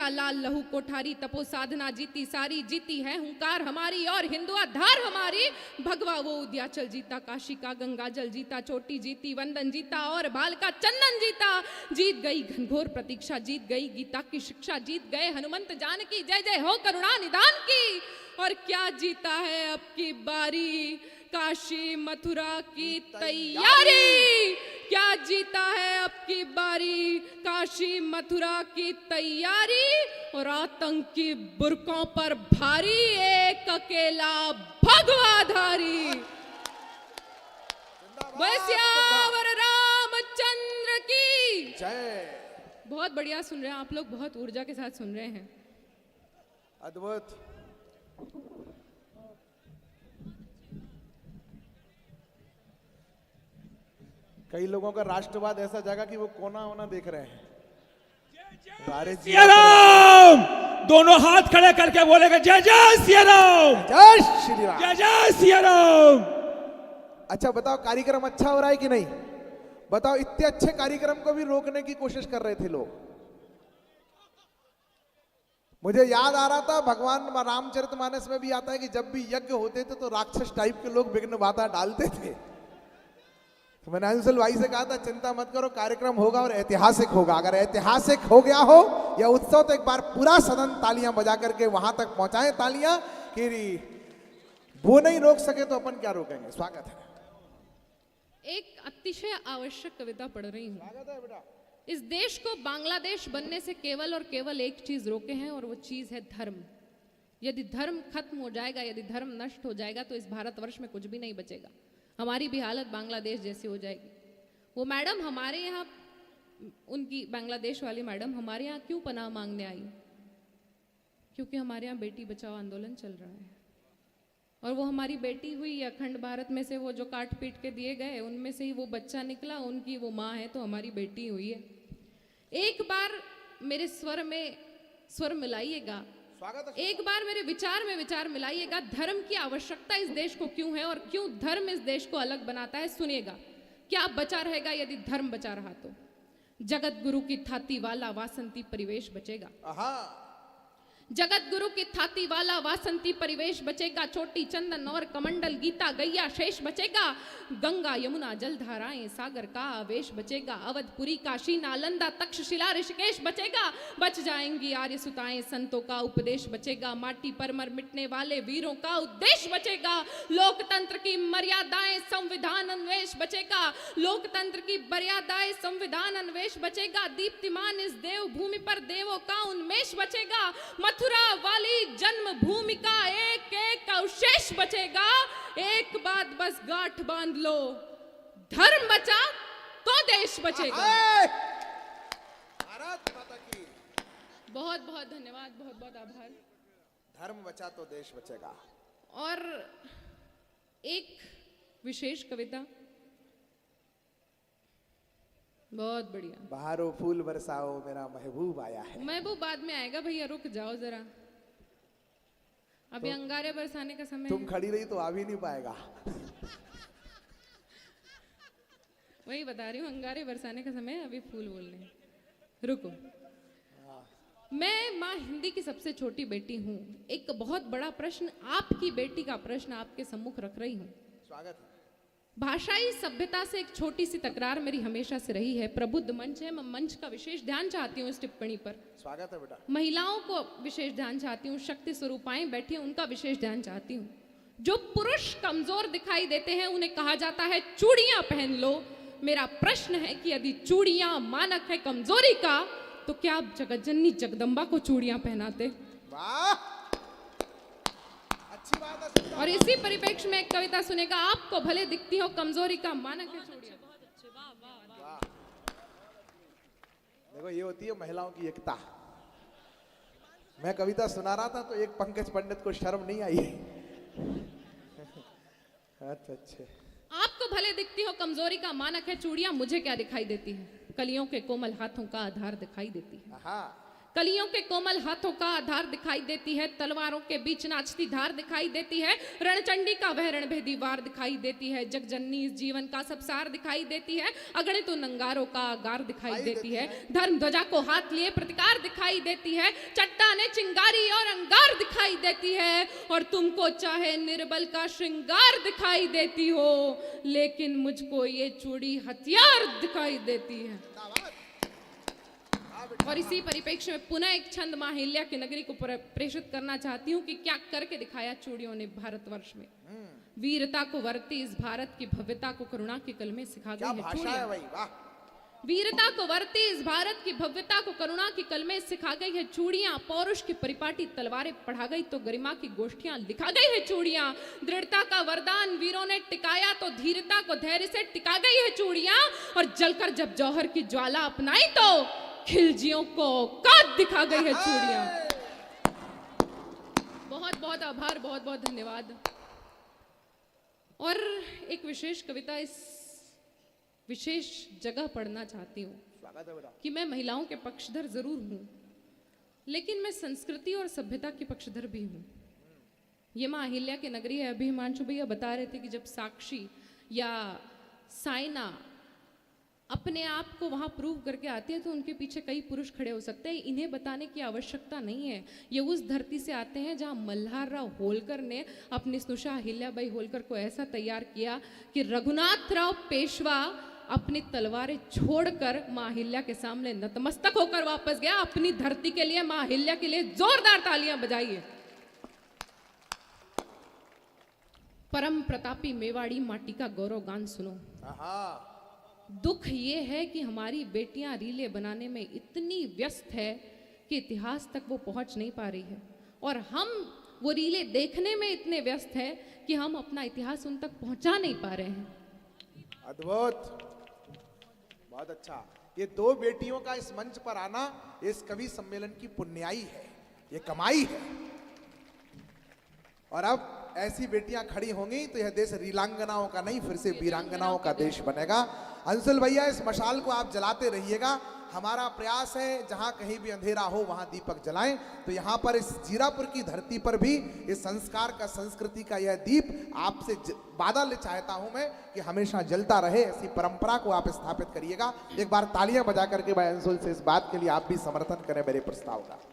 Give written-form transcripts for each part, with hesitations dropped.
का लाल लहू कोठारी, तपो साधना जीती सारी, जीती है हुंकार हमारी और हिंदुआ धार हमारी। भगवा वो उद्याचल जीता, काशी का गंगा जल जीता, चोटी जीती, वंदन जीता और बाल का चंदन जीता। जीत गई घनघोर प्रतीक्षा, जीत गई गीता की शिक्षा, जीत गए हनुमंत जानकी, जय जय हो करुणा निदान की। और क्या जीता है अब की बारी, काशी मथुरा की तैयारी। क्या जीता है अब की बारी, काशी मथुरा की तैयारी। और आतंकी बुरकों पर भारी, एक अकेला भगवाधारी। सियावर रामचंद्र की जय। बहुत बढ़िया सुन रहे हैं आप लोग, बहुत ऊर्जा के साथ सुन रहे हैं। अद्भुत। कई लोगों का राष्ट्रवाद ऐसा जगह कि वो कोना होना देख रहे हैं। सिया राम, दोनों हाथ खड़े करके बोलेगा जय जय सिया राम, जय श्री राम, जय जय सिया राम। अच्छा बताओ, कार्यक्रम अच्छा हो रहा है कि नहीं? बताओ, इतने अच्छे कार्यक्रम को भी रोकने की कोशिश कर रहे थे लोग। मुझे याद आ रहा था, भगवान रामचरितमानस में भी आता है कि जब भी यज्ञ होते थे तो राक्षस टाइप के लोग विघ्न बाधा डालते थे। तो मैंने अंशुल भाई से कहा था, चिंता मत करो, कार्यक्रम होगा और ऐतिहासिक होगा। अगर ऐतिहासिक हो गया हो या उत्सव, तो एक बार पूरा सदन तालियां बजा करके वहां तक पहुंचाएं तालियां कि वो नहीं रोक सके तो अपन क्या रोकेंगे। स्वागत है। एक अतिशय आवश्यक कविता पढ़ रही हूँ। स्वागत है बेटा। इस देश को बांग्लादेश बनने से केवल और केवल एक चीज रोके हैं, और वो चीज है धर्म। यदि धर्म खत्म हो जाएगा, यदि धर्म नष्ट हो जाएगा, तो इस भारतवर्ष में कुछ भी नहीं बचेगा। हमारी भी हालत बांग्लादेश जैसी हो जाएगी। वो मैडम हमारे यहाँ, उनकी बांग्लादेश वाली मैडम हमारे यहाँ क्यों पनाह मांगने आई? क्योंकि हमारे यहाँ बेटी बचाओ आंदोलन चल रहा है, और वो हमारी बेटी हुई। अखंड भारत में से वो जो काट पीट के दिए गए, उनमें से ही वो बच्चा निकला, उनकी वो माँ है, तो हमारी बेटी हुई है। एक बार मेरे स्वर में स्वर मिलाइएगा, एक बार मेरे विचार में विचार मिलाइएगा। धर्म की आवश्यकता इस देश को क्यों है, और क्यों धर्म इस देश को अलग बनाता है, सुनिएगा। क्या बचा रहेगा यदि धर्म बचा रहा? तो जगत गुरु की थाती वाला वासंती परिवेश बचेगा। जगत गुरु की थाती वाला वासंती परिवेश बचेगा। चोटी चंदन और कमंडल गीता गैया शेष बचेगा। गंगा यमुना जलधाराएं सागर का आवेश बचेगा। अवधपुरी काशी नालंदा तक्षशिला ऋषिकेश बचेगा। बच जाएंगी आर्य सुताएं संतों का उपदेश बचेगा। माटी पर मर मिटने वाले वीरों का उद्देश्य बचेगा। लोकतंत्र की मर्यादाएं संविधान अन्वेष बचेगा। लोकतंत्र की मर्यादाएं संविधान अन्वेष बचेगा। दीप्तिमान इस देव भूमि पर देवों का उन्मेष बचेगा। मथुरा वाली जन्मभूमि का एक एक अवशेष बचेगा। एक बात बस गांठ बांध लो, धर्म बचा तो देश बचेगा। भारत माता की बहुत बहुत धन्यवाद, बहुत बहुत आभार। धर्म बचा तो देश बचेगा। और एक विशेष कविता, बहुत बढ़िया। बहारो फूल बरसाओ मेरा महबूब आया है। महबूब बाद में आएगा भैया, रुक जाओ जरा, अभी अंगारे बरसाने का समय तुम है। खड़ी रही तो आ भी नहीं पाएगा। वही बता रही हूँ, अंगारे बरसाने का समय है, अभी फूल बोलने। रुको, मैं माँ हिंदी की सबसे छोटी बेटी हूँ। एक बहुत बड़ा प्रश्न, आपकी बेटी का प्रश्न आपके सम्मुख रख रही हूँ। स्वागत है। भाषाई सभ्यता से एक छोटी सी तकरार मेरी हमेशा से रही है। प्रबुद्ध मंच है, मैं मंच का विशेष ध्यान चाहती हूँ इस टिप्पणी पर। स्वागत है बेटा। महिलाओं को विशेष ध्यान चाहती हूँ, शक्ति स्वरूपाएं बैठी हैं उनका विशेष ध्यान चाहती हूँ। जो पुरुष कमजोर दिखाई देते हैं उन्हें कहा जाता है चूड़ियां पहन लो। मेरा प्रश्न है कि यदि चूड़ियां मानक है कमजोरी का, तो क्या आप जगतजननी जगदम्बा को चूड़ियां पहनाते? वाह, अच्छी बात है। और इसी परिप्रेक्ष्य में एक कविता सुनेगा, आपको भले दिखती हो कमजोरी का, मानक है चूड़ियां। देखो, ये होती है महिलाओं की एकता। मैं कविता सुना रहा था तो एक पंकज पंडित को शर्म नहीं आई। अच्छा, आपको भले दिखती हो कमजोरी का, मानक है चूड़ियां, मुझे क्या दिखाई देती है? कलियों के कोमल हाथों का आधार दिखाई देती है। कलियों के कोमल हाथों का आधार दिखाई देती है, तलवारों के बीच नाचती धार दिखाई देती है, रणचंडी का वह रणभेदी वार दिखाई देती है, जगजननी इस जीवन का सब सार दिखाई देती है, अगणित नंगारों का आगार दिखाई देती है, धर्म ध्वजा को हाथ लिए प्रतिकार दिखाई देती है, चट्टाने चिंगारी और अंगार दिखाई देती है, और तुमको चाहे निर्बल का श्रृंगार दिखाई देती हो, लेकिन मुझको ये चूड़ी हथियार दिखाई देती है। और इसी परिप्रेक्ष्य में पुनः एक छंद मां अहिल्या की नगरी को प्रेषित करना चाहती हूँ कि क्या करके दिखाया चूड़ियों ने भारतवर्ष में। वीरता को वर्ती इस भारत की भव्यता को करुणा के कलमे सिखा गई है चूड़ियां। वीरता को वर्ती इस भारत की भव्यता को करुणा की कलमे सिखा गई है चूड़ियां, पौरुष की परिपाटी तलवारें पढ़ा गई तो गरिमा की गोष्ठियां लिखा गई है चूड़ियां, दृढ़ता का वरदान वीरों ने टिकाया तो धीरता को धैर्य से टिका गई है चूड़ियां, और जलकर जब जौहर की ज्वाला अपनाई तो खिलजियों को औकात दिखा गई है चूड़ियां। बहुत बहुत आभार, बहुत बहुत धन्यवाद। और एक विशेष कविता इस विशेष जगह पढ़ना चाहती हूँ कि मैं महिलाओं के पक्षधर जरूर हूं, लेकिन मैं संस्कृति और सभ्यता की पक्षधर भी हूं। ये मां अहिल्या की नगरी है। अभी हिमांशु भैया बता रहे थे कि जब साक्षी या साइना अपने आप को वहां प्रूव करके आती है तो उनके पीछे कई पुरुष खड़े हो सकते हैं। इन्हें बताने की आवश्यकता नहीं है। ये उस धरती से आते हैं जहां मल्हारराव होलकर ने अपनी स्नुषा अहिल्याबाई होलकर को ऐसा तैयार किया कि रघुनाथराव पेशवा अपनी तलवारें छोड़कर मां अहिल्या के सामने नतमस्तक होकर वापस गया। अपनी धरती के लिए, मां अहिल्या के लिए जोरदार तालियां बजाइए। परम प्रतापी मेवाड़ी माटी का गौरव गान सुनो। दुख ये है कि हमारी बेटियां रीले बनाने में इतनी व्यस्त है कि इतिहास तक वो पहुंच नहीं पा रही है, और हम वो रीले देखने में इतने व्यस्त है कि हम अपना इतिहास उन तक पहुंचा नहीं पा रहे हैं। अद्भुत, बहुत अच्छा। ये दो बेटियों का इस मंच पर आना इस कवि सम्मेलन की पुण्याई है, ये कमाई है। और अब ऐसी बेटियां खड़ी होंगी तो यह देश रीलांगनाओं का नहीं, फिर से वीरांगनाओं का देश बनेगा। अंशुल भैया, इस मशाल को आप जलाते रहिएगा। हमारा प्रयास है जहां कहीं भी अंधेरा हो वहां दीपक जलाएं। तो यहां पर इस जीरापुर की धरती पर भी इस संस्कार का, संस्कृति का यह दीप आपसे वादा ले चाहता हूं मैं कि हमेशा जलता रहे। ऐसी परंपरा को आप स्थापित करिएगा। एक बार तालियां बजा करके भाई अंशुल से इस बात के लिए आप भी समर्थन करें मेरे प्रस्ताव का।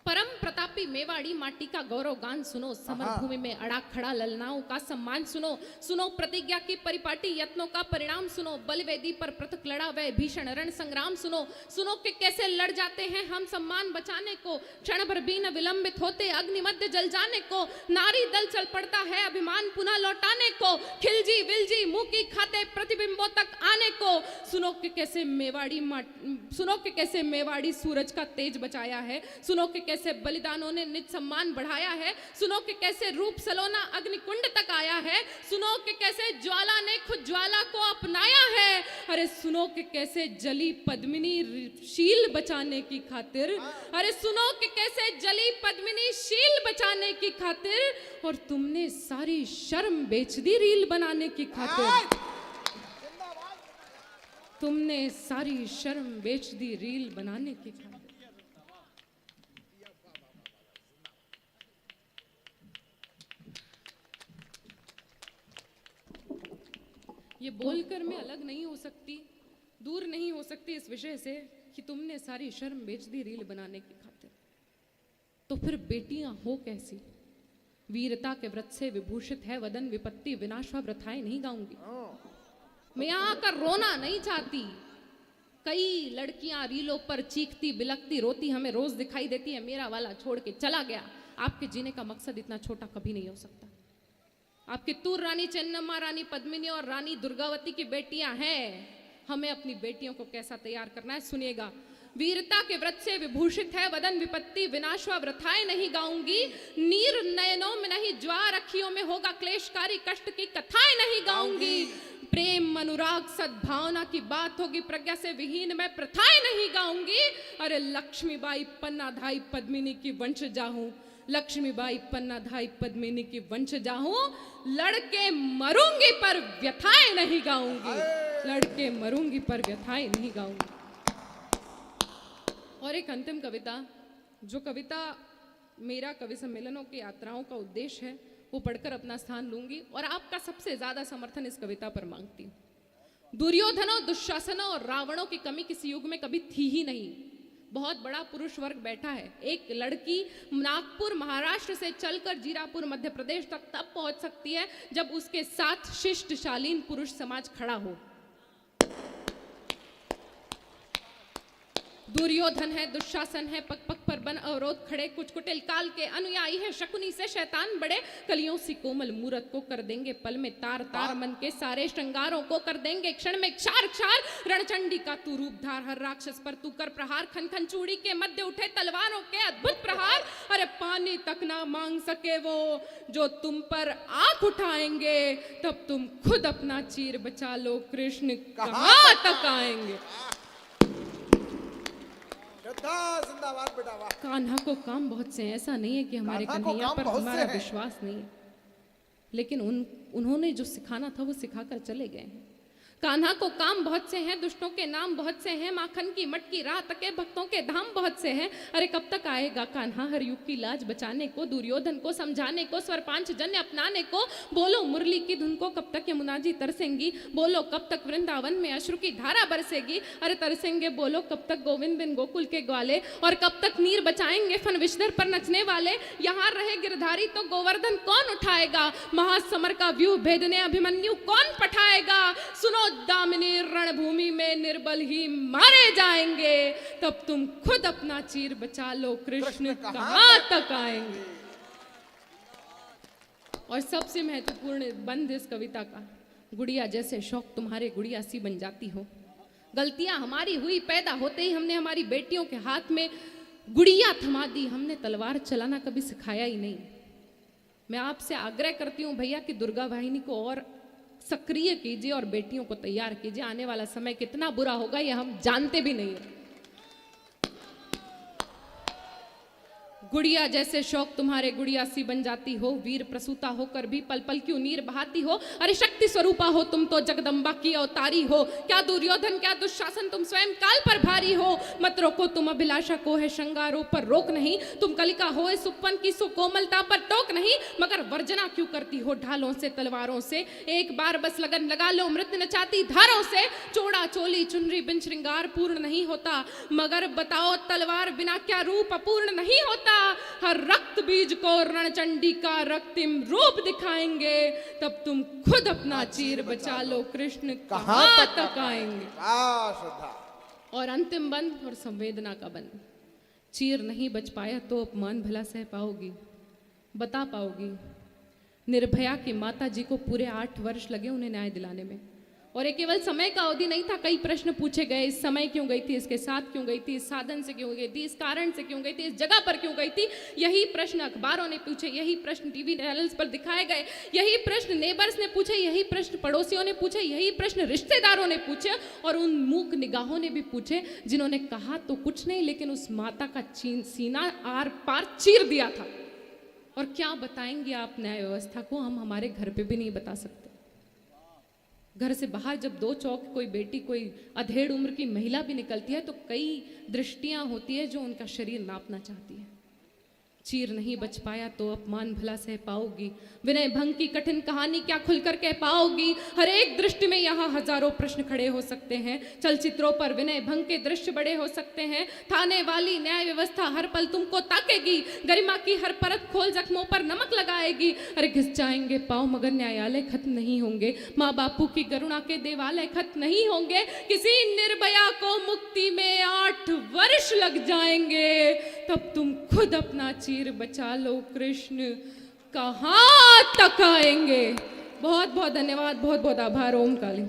परम प्रतापी मेवाड़ी माटी का गौरव गान सुनो, समर भूमि में अड़ा खड़ा ललनाओं का सम्मान सुनो, सुनो प्रतिज्ञा की परिपाटी यत्नों का परिणाम सुनो, बलवेदी पर पृथक लड़ा वह भीषण रण संग्राम सुनो, सुनो कि कैसे लड़ जाते हैं हम सम्मान बचाने को, क्षण भर भी न विलंबित होते अग्नि मध्य जल जाने को, नारी दल चल पड़ता है अभिमान पुनः लौटाने को, खिलजी विलजी मुंह की खाते प्रतिबिंबों तक आने को, सुनो कि कैसे मेवाड़ी सूरज का तेज बचाया है, सुनो कि कैसे बलिदानों ने निज सम्मान बढ़ाया है, सुनो कि कैसे रूप सलोना अग्निकुंड तक आया है, सुनो कि कैसे ज्वाला ने खुद ज्वाला को अपनाया है, अरे सुनो कि कैसे जली पद्मिनी शील बचाने की खातिर, अरे सुनो कि कैसे जली पद्मिनी शील बचाने की खातिर, और तुमने सारी शर्म बेच दी रील बनाने की खातिर, तुमने सारी शर्म बेच दी रील बनाने की खातिर। ये बोलकर मैं अलग नहीं हो सकती, दूर नहीं हो सकती इस विषय से कि तुमने सारी शर्म बेच दी रील बनाने की खातिर। तो फिर बेटियां हो कैसी? वीरता के व्रत से विभूषित है वदन, विपत्ति विनाश व व्रथाएं नहीं गाऊंगी। मैं यहाँ आकर रोना नहीं चाहती। कई लड़कियां रीलों पर चीखती बिलकती रोती हमें रोज दिखाई देती है, मेरा वाला छोड़ के चला गया। आपके जीने का मकसद इतना छोटा कभी नहीं हो सकता। आप कित्तूर रानी चेन्नम्मा, रानी पद्मिनी और रानी दुर्गावती की बेटियां हैं। हमें अपनी बेटियों को कैसा तैयार करना है सुनिएगा। वीरता के व्रत से विभूषित है वदन, विपत्ति विनाश व व्रथाएं नहीं गाऊंगी। नीर नयनों में नहीं, ज्वार अखियों में होगा क्लेशकारी कष्ट की कथाएं नहीं गाऊंगी। प्रेम अनुराग सद्भावना की बात होगी, प्रज्ञा से विहीन मैं प्रथाएं नहीं गाऊंगी। अरे लक्ष्मीबाई पन्नाधाई पद्मिनी की वंशजा हूं, लक्ष्मीबाई पन्नाधाई पद्मिनी की वंशजा हूं। लड़के मरूंगी पर व्यथाएं नहीं गाऊंगी, लड़के मरूंगी पर व्यथाएं नहीं गाऊंगी। और एक अंतिम कविता, जो कविता मेरा कवि सम्मेलनों की यात्राओं का उद्देश्य है, वो पढ़कर अपना स्थान लूंगी और आपका सबसे ज्यादा समर्थन इस कविता पर मांगती हूँ। दुर्योधनों, दुशासनों और रावणों की कमी किसी युग में कभी थी ही नहीं। बहुत बड़ा पुरुष वर्ग बैठा है। एक लड़की नागपुर महाराष्ट्र से चलकर जीरापुर मध्य प्रदेश तक तब पहुंच सकती है जब उसके साथ शिष्ट शालीन पुरुष समाज खड़ा हो। दुर्योधन है, दुशासन है, पग पग पर बन अवरोध खड़े, कुछ कुटिल काल के अनुयायी है, शकुनी से शैतान बड़े, कलियों सी कोमल मूरत को कर देंगे पल में तार तार, मन के सारे श्रृंगारों को कर देंगे क्षण में क्षार क्षार। रणचंडी का तू रूप धार, हर राक्षस पर तू कर प्रहार, खन खन चूड़ी के मध्य उठे तलवारों के अद्भुत प्रहार। अरे पानी तक ना मांग सके वो जो तुम पर आंख उठाएंगे, तब तुम खुद अपना चीर बचा लो, कृष्ण कहां तक आएंगे। जिंदाबाद बेटा, वाह। कान्हा को काम बहुत से हैं, ऐसा नहीं है कि हमारे कान्हा को कन्हैया काम पर बहुत से हमारा हैं। विश्वास नहीं है, लेकिन उन्होंने जो सिखाना था वो सिखाकर चले गए हैं। कान्हा को काम बहुत से हैं, दुष्टों के नाम बहुत से हैं, माखन की मटकी राह तके भक्तों के धाम बहुत से हैं। अरे कब तक आएगा कान्हा हर युग की लाज बचाने को, दुर्योधन को समझाने को, स्वरपांच जन्य अपनाने को। बोलो मुरली की धुन को कब तक यमुना जी तरसेंगी, बोलो कब तक वृंदावन में अश्रु की धारा बरसेगी। अरे तरसेंगे बोलो कब तक गोविंद बिन गोकुल के ग्वाले, और कब तक नीर बचाएंगे फन विषधर पर नचने वाले। यहाँ रहे गिरधारी तो गोवर्धन कौन उठाएगा, महासमर का व्यूह भेदने अभिमन्यु कौन पठाएगा। सुनो दामिनी रणभूमि में निर्बल ही मारे जाएंगे, तब तुम खुद अपना चीर बचा लो, कृष्ण कहां तक आएंगे। और सबसे महत्वपूर्ण बंद इस कविता का, गुड़िया जैसे शौक तुम्हारे गुड़िया सी बन जाती हो। गलतियां हमारी हुई, पैदा होते ही हमने हमारी बेटियों के हाथ में गुड़िया थमा दी, हमने तलवार चलाना कभी सिखाया ही नहीं। मैं आपसे आग्रह करती हूँ भैया कि दुर्गा वाहिनी को और सक्रिय कीजिए और बेटियों को तैयार कीजिए। आने वाला समय कितना बुरा होगा ये हम जानते भी नहीं है। गुड़िया जैसे शौक तुम्हारे गुड़िया सी बन जाती हो, वीर प्रसूता होकर भी पल पल क्यों नीर बहाती हो। अरे शक्ति स्वरूपा हो तुम तो जगदम्बा की अवतारी हो, क्या दुर्योधन क्या दुशासन तुम स्वयं काल पर भारी हो। मत रोको तुम अभिलाषा को है श्रृंगारों पर रोक नहीं, तुम कलिका हो इस उपवन की सुकोमलता पर टोक नहीं। मगर वर्जना क्यों करती हो ढालों से तलवारों से, एक बार बस लगन लगा लो मृत्यु नचाती धारों से। चोड़ा चोली चुनरी बिन श्रृंगार पूर्ण नहीं होता, मगर बताओ तलवार बिना क्या रूप अपूर्ण नहीं होता। हर रक्त बीज को रणचंडी का रक्तिम रूप दिखाएंगे, तब तुम खुद अपना चीर बचा लो, कृष्ण कहां तक आएंगे। और अंतिम बंद और संवेदना का बंद, चीर नहीं बच पाया तो अपमान भला सह पाओगी, बता पाओगी। निर्भया की माता जी को पूरे 8 वर्ष लगे उन्हें न्याय दिलाने में, और ये केवल समय का अवधि नहीं था। कई प्रश्न पूछे गए, इस समय क्यों गई थी, इसके साथ क्यों गई थी, इस साधन से क्यों गई थी, इस कारण से क्यों गई थी, इस जगह पर क्यों गई थी। यही प्रश्न अखबारों ने पूछे, यही प्रश्न टीवी चैनल्स पर दिखाए गए, यही प्रश्न नेबर्स ने पूछे, यही प्रश्न पड़ोसियों ने पूछे, यही प्रश्न रिश्तेदारों ने पूछे, और उन मूक निगाहों ने भी पूछे जिन्होंने कहा तो कुछ नहीं लेकिन उस माता का सीना आर पार चीर दिया था। और क्या बताएंगे आप न्याय व्यवस्था को, हम हमारे घर पे भी नहीं बता सकते। घर से बाहर जब 2 चौक कोई बेटी, कोई अधेड़ उम्र की महिला भी निकलती है तो कई दृष्टियां होती है जो उनका शरीर नापना चाहती है। चीर नहीं बच पाया तो अपमान भला सह पाओगी, विनय भंग की कठिन कहानी क्या खुलकर कह पाओगी। हर एक दृष्टि में यहाँ हजारों प्रश्न खड़े हो सकते हैं, चलचित्रों पर विनय भंग के दृश्य बड़े हो सकते हैं। थाने वाली न्याय व्यवस्था हर पल तुमको ताकेगी, गरिमा की हर परत खोल जख्मों पर नमक लगाएगी। अरे घिस जाएंगे पाँव मगर न्यायालय खत्म नहीं होंगे, माँ बापू की करुणा के देवालय खत्म नहीं होंगे। किसी निर्भया को मुक्ति में 8 वर्ष लग जाएंगे, तब तुम खुद अपना चीर बचा लो, कृष्ण कहां तक आएंगे। बहुत बहुत धन्यवाद, बहुत बहुत आभार। ओम काली।